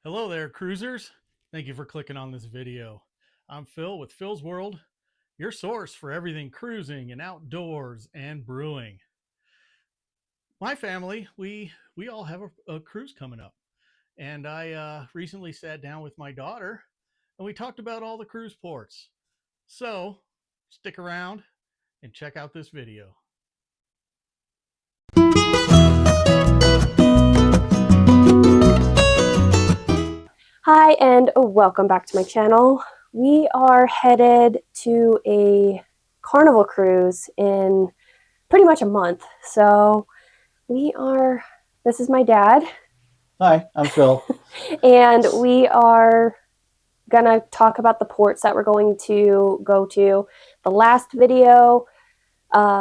Hello there, cruisers. Thank you for clicking on this video. I'm Phil with Phil's World, your source for everything cruising and outdoors and brewing. My family, we all have a cruise coming up, and I recently sat down with my daughter, and we talked about all the cruise ports. So stick around and check out this video. Hi, and welcome back to my channel. We are headed to a Carnival cruise in pretty much a month. So this is my dad. Hi, I'm Phil. And we are gonna talk about the ports that we're going to go to. The last video,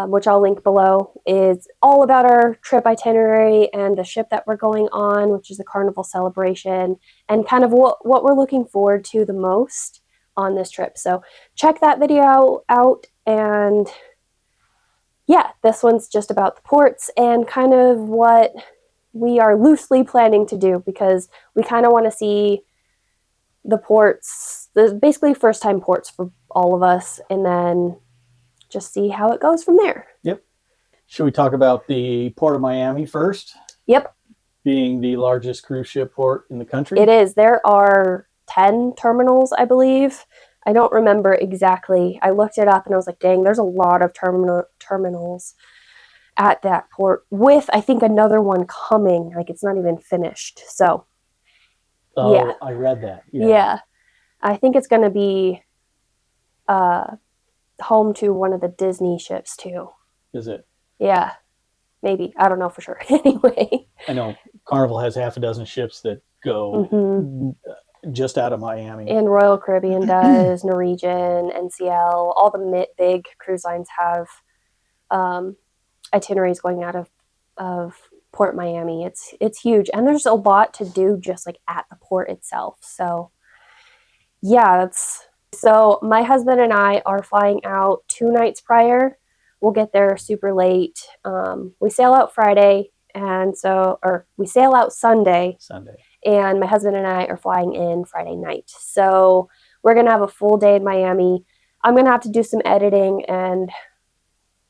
which I'll link below, is all about our trip itinerary and the ship that we're going on, which is the Carnival Celebration, and kind of what we're looking forward to the most on this trip. So check that video out. And yeah, this one's just about the ports and kind of what we are loosely planning to do, because we kind of want to see the ports, basically first time ports for all of us, and then just see how it goes from there. Yep. Should we talk about the Port of Miami first? Yep. Being the largest cruise ship port in the country? It is. There are 10 terminals, I believe. I don't remember exactly. I looked it up and I was like, dang, there's a lot of terminals at that port, with, I think, another one coming. Like, it's not even finished. So, oh, yeah. I read that. Yeah. I think it's going to be home to one of the Disney ships too. Is it? Yeah, maybe. I don't know for sure. Anyway, I know Carnival has half a dozen ships that go just out of Miami. And Royal Caribbean does, Norwegian, NCL, all the big cruise lines have itineraries going out of Port Miami. It's huge, and there's a lot to do just like at the port itself. So yeah, so my husband and I are flying out 2 nights prior. We'll get there super late. We sail out Friday, we sail out Sunday. And my husband and I are flying in Friday night. So we're going to have a full day in Miami. I'm going to have to do some editing and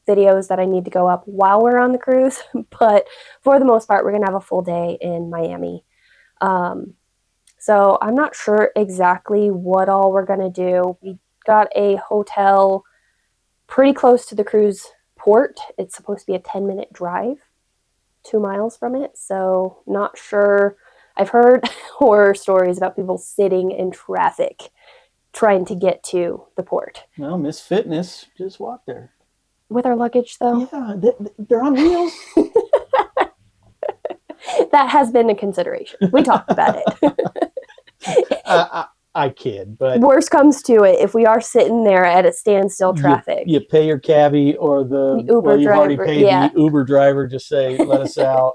videos that I need to go up while we're on the cruise. But for the most part, we're going to have a full day in Miami. So I'm not sure exactly what all we're going to do. We got a hotel pretty close to the cruise port. It's supposed to be a 10-minute drive, 2 miles from it. So not sure. I've heard horror stories about people sitting in traffic trying to get to the port. Well, Miss Fitness just walked there. With our luggage, though? Yeah, they're on wheels. That has been a consideration. We talked about it. I kid, but worst comes to it, if we are sitting there at a standstill traffic, you pay your cabbie or the Uber you've driver. Already paid the Uber driver. Just say, let us out.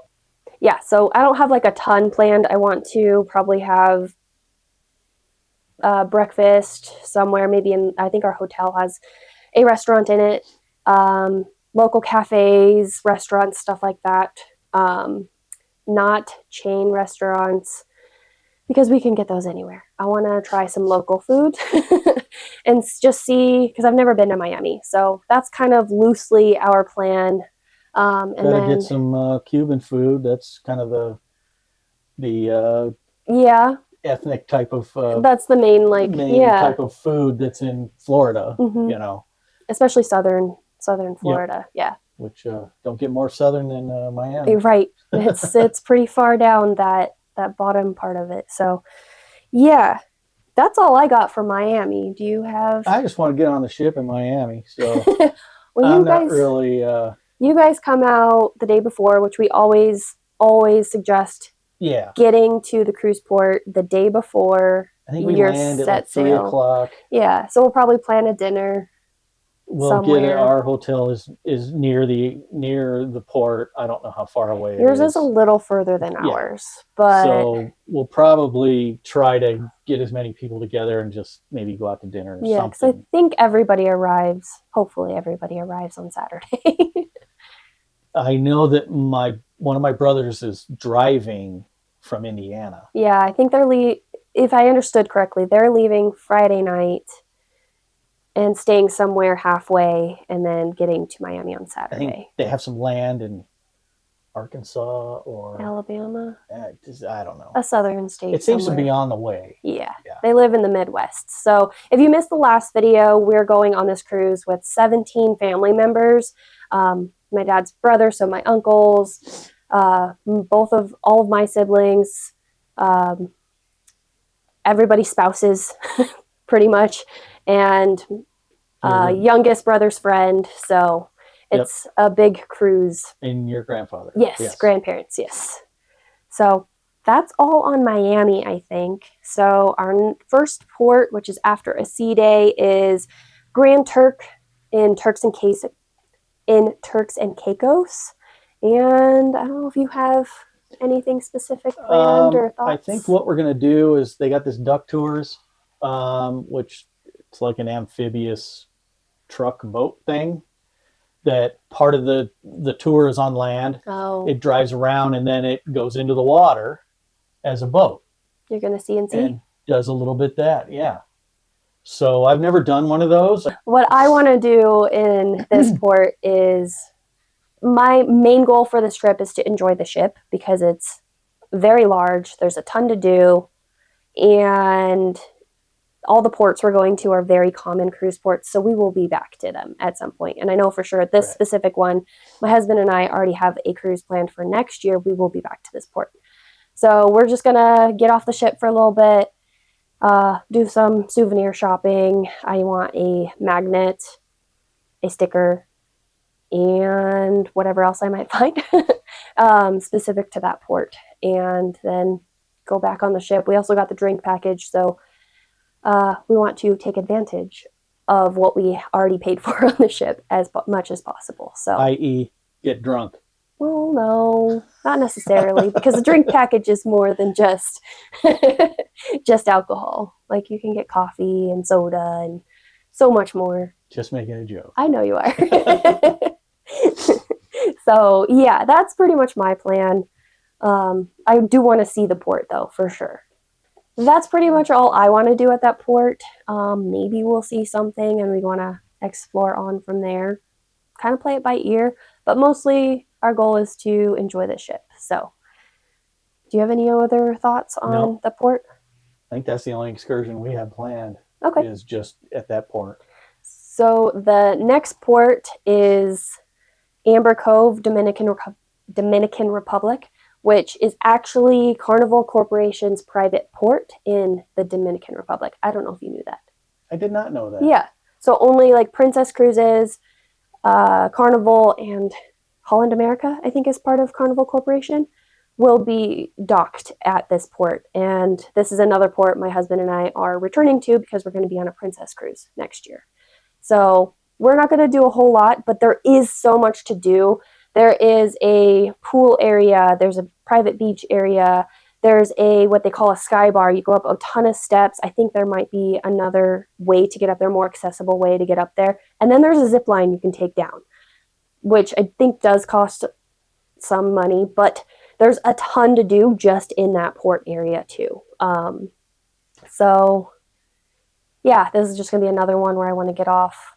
Yeah, so I don't have like a ton planned. I want to probably have breakfast somewhere, maybe I think our hotel has a restaurant in it, local cafes, restaurants, stuff like that. Not chain restaurants, because we can get those anywhere. I want to try some local food and just see, because I've never been to Miami. So that's kind of loosely our plan. And gotta get some Cuban food. That's kind of the ethnic type of that's the main type of food that's in Florida. You know, especially southern Florida. Yeah, which don't get more southern than Miami. Right. It's pretty far down that bottom part of it. So yeah, that's all I got for Miami. Do you have? I just want to get on the ship in Miami. So well, not really. You guys come out the day before, which we always suggest. Yeah. Getting to the cruise port the day before. I think we land at like 3 o'clock. Yeah, so we'll probably plan a dinner. We'll get it. Our hotel is near the port. I don't know how far away yours is a little further than ours, but so we'll probably try to get as many people together and just maybe go out to dinner or something. Because I think everybody arrives. Hopefully, everybody arrives on Saturday. I know that one of my brothers is driving from Indiana. Yeah, I think if I understood correctly, they're leaving Friday night and staying somewhere halfway and then getting to Miami on I think Saturday. they have some land in Arkansas or Alabama? I don't know. A southern state. It seems somewhere. to be on the way. Yeah, they live in the Midwest. So if you missed the last video, we're going on this cruise with 17 family members. My dad's brother, so my uncles, all of my siblings, everybody's spouses, pretty much, and youngest brother's friend. So it's a big cruise. And your grandfather. Yes, grandparents, yes. So that's all on Miami, I think. So our first port, which is after a sea day, is Grand Turk in Turks and Caicos. And I don't know if you have anything specific planned or thoughts. I think what we're going to do is they got this duck tours, which it's like an amphibious truck boat thing. That part of the tour is on land. Oh. It drives around and then it goes into the water as a boat. You're going to see and see? And does a little bit that, yeah. So I've never done one of those. What I want to do in this port is, my main goal for this trip is to enjoy the ship because it's very large. There's a ton to do. And all the ports we're going to are very common cruise ports, so we will be back to them at some point. And I know for sure this specific one, my husband and I already have a cruise planned for next year. We will be back to this port. So we're just going to get off the ship for a little bit, do some souvenir shopping. I want a magnet, a sticker, and whatever else I might find specific to that port. And then go back on the ship. We also got the drink package, so we want to take advantage of what we already paid for on the ship as much as possible. So, i.e., get drunk. Well, no, not necessarily, because the drink package is more than just alcohol. Like, you can get coffee and soda and so much more. Just making a joke. I know you are. So, yeah, that's pretty much my plan. I do want to see the port, though, for sure. That's pretty much all I want to do at that port. Maybe we'll see something and we want to explore on from there. Kind of play it by ear, but mostly our goal is to enjoy the ship. So, do you have any other thoughts on the port? I think that's the only excursion we have planned. Okay. Is just at that port. So the next port is Amber Cove, Dominican Republic, which is actually Carnival Corporation's private port in the Dominican Republic. I don't know if you knew that. I did not know that. Yeah. So only like Princess Cruises, Carnival, and Holland America, I think is part of Carnival Corporation, will be docked at this port. And this is another port my husband and I are returning to because we're going to be on a Princess Cruise next year. So we're not going to do a whole lot, but there is so much to do. There is a pool area. There's a private beach area. There's what they call a sky bar. You go up a ton of steps. I think there might be another way to get up there, more accessible way to get up there. And then there's a zip line you can take down, which I think does cost some money, but there's a ton to do just in that port area too. So yeah, this is just going to be another one where I want to get off,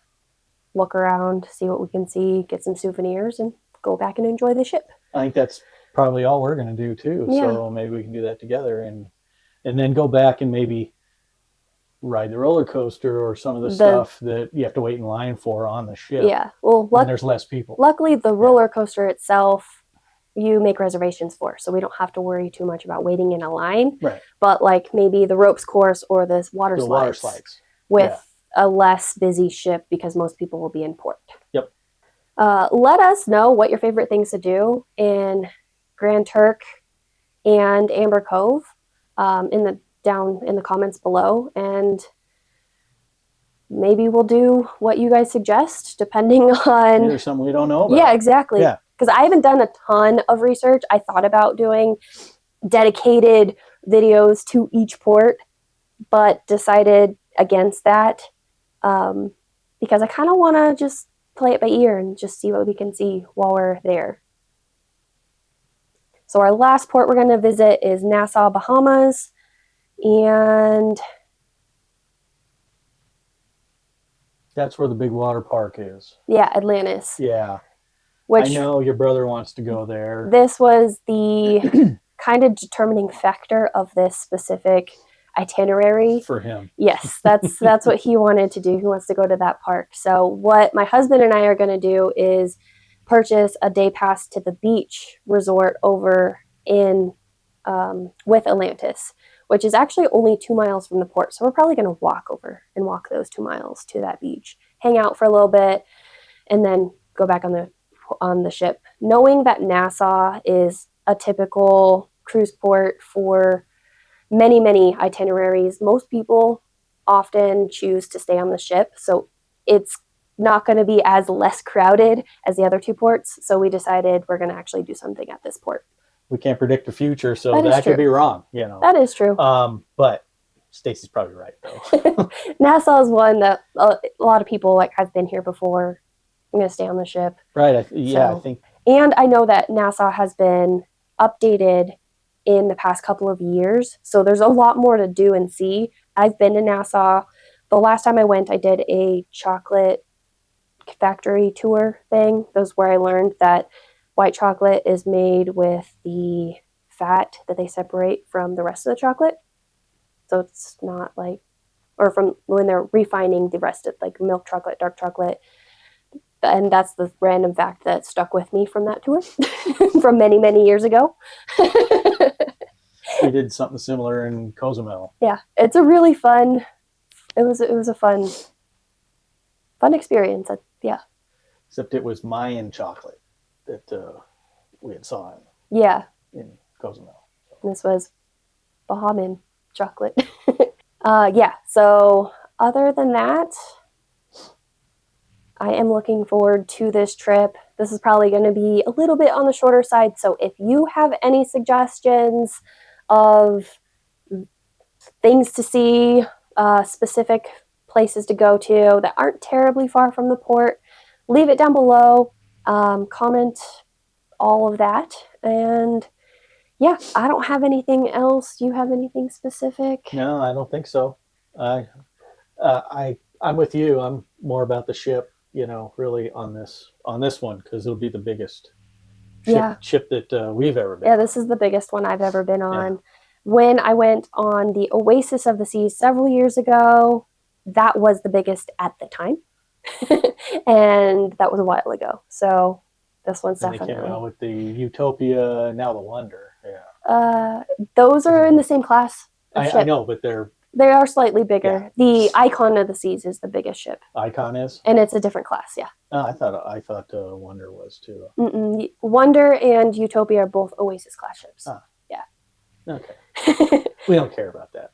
look around, see what we can see, get some souvenirs, and go back and enjoy the ship. I think that's probably all we're going to do too. Yeah. So maybe we can do that together and then go back and maybe ride the roller coaster or some of the stuff that you have to wait in line for on the ship. Yeah. Well, when there's less people. Luckily, the roller coaster itself, you make reservations for, so we don't have to worry too much about waiting in a line. Right. But like maybe the ropes course or the water slides with a less busy ship because most people will be in port. Yep. Let us know what your favorite things to do in Grand Turk and Amber Cove down in the comments below, and maybe we'll do what you guys suggest depending on. There's something we don't know about. Yeah, exactly. Yeah. Because I haven't done a ton of research. I thought about doing dedicated videos to each port, but decided against that because I kind of want to just play it by ear and just see what we can see while we're there. So our last port we're going to visit is Nassau, Bahamas. And that's where the big water park is. Yeah, Atlantis. Yeah. Which, I know your brother wants to go there. This was the kind of determining factor of this specific itinerary. For him. Yes, that's what he wanted to do. He wants to go to that park. So what my husband and I are going to do is purchase a day pass to the beach resort over in with Atlantis, which is actually only 2 miles from the port. So we're probably going to walk over and walk those 2 miles to that beach, hang out for a little bit, and then go back on the ship. Knowing that Nassau is a typical cruise port for many, many itineraries, most people often choose to stay on the ship. So it's not going to be as less crowded as the other 2 ports. So we decided we're going to actually do something at this port. We can't predict the future, so that could be wrong, you know. That is true. But Stacey's probably right, though. Nassau is one that a lot of people like have been here before. I'm going to stay on the ship. Right. I think. And I know that Nassau has been updated in the past couple of years. So there's a lot more to do and see. I've been to Nassau. The last time I went, I did a chocolate factory tour thing. That was where I learned that white chocolate is made with the fat that they separate from the rest of the chocolate. So it's not like, or from when they're refining the rest of like milk chocolate, dark chocolate. And that's the random fact that stuck with me from that tour from many, many years ago. We did something similar in Cozumel. Yeah, it's a really fun, it was a fun experience. Yeah. Except it was Mayan chocolate that we had saw in Cozumel. This was Bahamian chocolate. Yeah, so other than that, I am looking forward to this trip. This is probably going to be a little bit on the shorter side. So if you have any suggestions of things to see, specific places to go to that aren't terribly far from the port, leave it down below. Comment all of that. And yeah, I don't have anything else. Do you have anything specific? No, I don't think so. I'm with you. I'm more about the ship, you know, really on this one, because it'll be the biggest ship that we've ever been. Yeah, this is the biggest one I've ever been on. Yeah. When I went on the Oasis of the Seas several years ago, that was the biggest at the time. And that was a while ago. So this one's and definitely. They came out with the Utopia, now the Wonder. Yeah. Those are in the same class. I know, but they are slightly bigger. Yeah. The Icon of the Seas is the biggest ship. Icon is? And it's a different class, yeah. Oh, I thought Wonder was too. Wonder and Utopia are both Oasis class ships. Yeah. Okay. We don't care about that.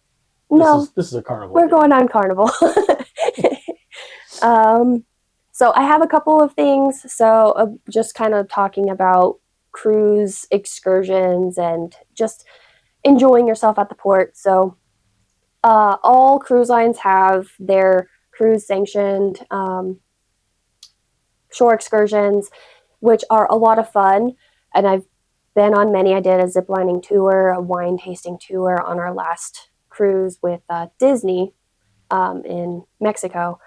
No. This is a Carnival. We're going on Carnival. So I have a couple of things. So just kind of talking about cruise excursions and just enjoying yourself at the port. So all cruise lines have their cruise sanctioned shore excursions, which are a lot of fun. And I've been on many. I did a ziplining tour, a wine tasting tour on our last cruise with Disney in Mexico.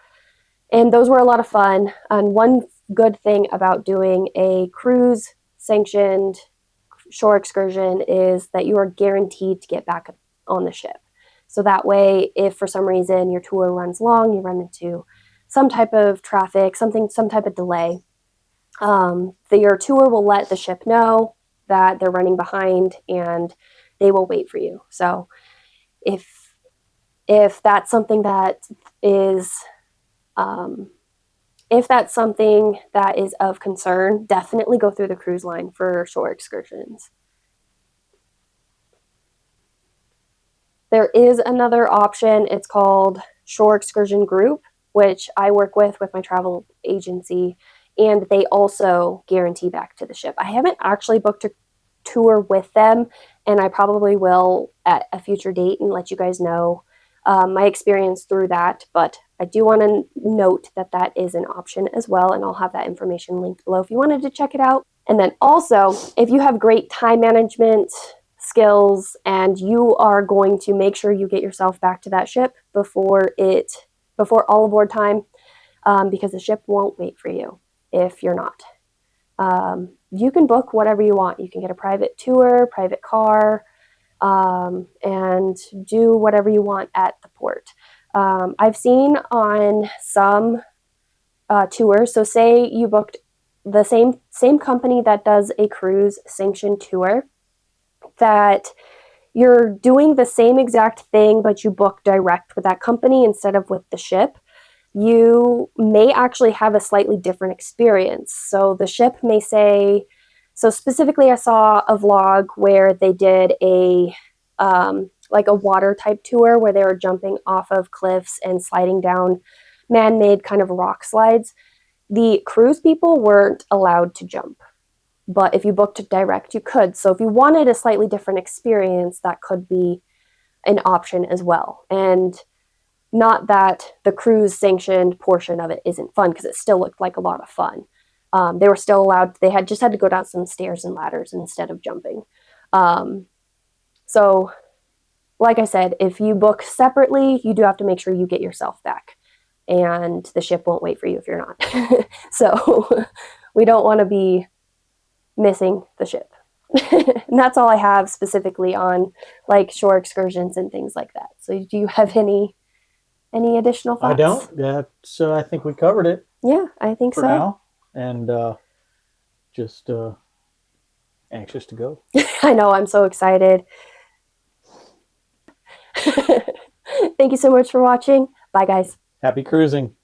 And those were a lot of fun. And one good thing about doing a cruise sanctioned shore excursion is that you are guaranteed to get back on the ship. So that way, if for some reason your tour runs long, you run into some type of traffic, some type of delay, your tour will let the ship know that they're running behind and they will wait for you. So if that's something that is of concern, definitely go through the cruise line for shore excursions. There is another option. It's called Shore Excursion Group, which I work with my travel agency, and they also guarantee back to the ship. I haven't actually booked a tour with them, and I probably will at a future date and let you guys know my experience through that. But I do want to note that that is an option as well, and I'll have that information linked below if you wanted to check it out. And then also, if you have great time management skills and you are going to make sure you get yourself back to that ship before all aboard time, because the ship won't wait for you if you're not. You can book whatever you want. You can get a private tour, private car, and do whatever you want at the port. I've seen on some tours, so say you booked the same company that does a cruise sanctioned tour, that you're doing the same exact thing, but you book direct with that company instead of with the ship. You may actually have a slightly different experience. So the ship may say, so specifically I saw a vlog where they did a like a water type tour where they were jumping off of cliffs and sliding down man-made kind of rock slides. The cruise people weren't allowed to jump, but if you booked it direct, you could. So if you wanted a slightly different experience, that could be an option as well. And not that the cruise sanctioned portion of it isn't fun, because it still looked like a lot of fun. They were still allowed, they had just had to go down some stairs and ladders instead of jumping. So like I said, if you book separately, you do have to make sure you get yourself back, and the ship won't wait for you if you're not. So we don't want to be missing the ship. And that's all I have specifically on like shore excursions and things like that. So do you have any additional thoughts? I don't. So I think we covered it. Yeah, I think for so. now, and just anxious to go. I know, I'm so excited. Thank you so much for watching. Bye, guys. Happy cruising.